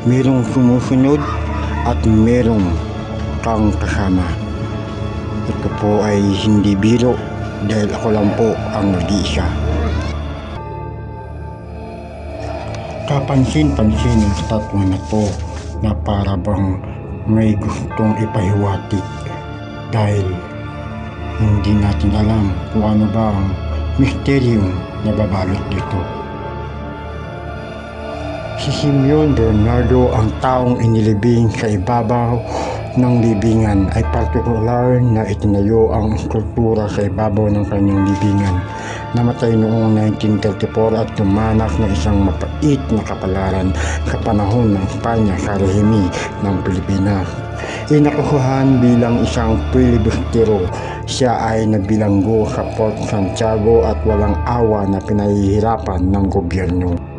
merong sumusunod at merong kang kasama. Ito po ay hindi biro dahil ako lang po ang nag-iisa. Kapansin-pansin ang statwa na to na para bang may gustong ipahiwatig dahil hindi natin alam kung ano ba ang misteryong nababalot dito. Si Simeon Bernardo, ang taong inilibing sa ibabaw ng libingan, ay partikular na itinayo ang kultura sa ibabaw ng kanyang libingan. Namatay noong 1934 at tumanak na isang mapait na kapalaran sa panahon ng Espanya sa rehimi ng Pilipinas. Inakukuhan bilang isang filibustero, siya ay nagbilanggo sa Fort Santiago at walang awa na pinahihirapan ng gobyerno.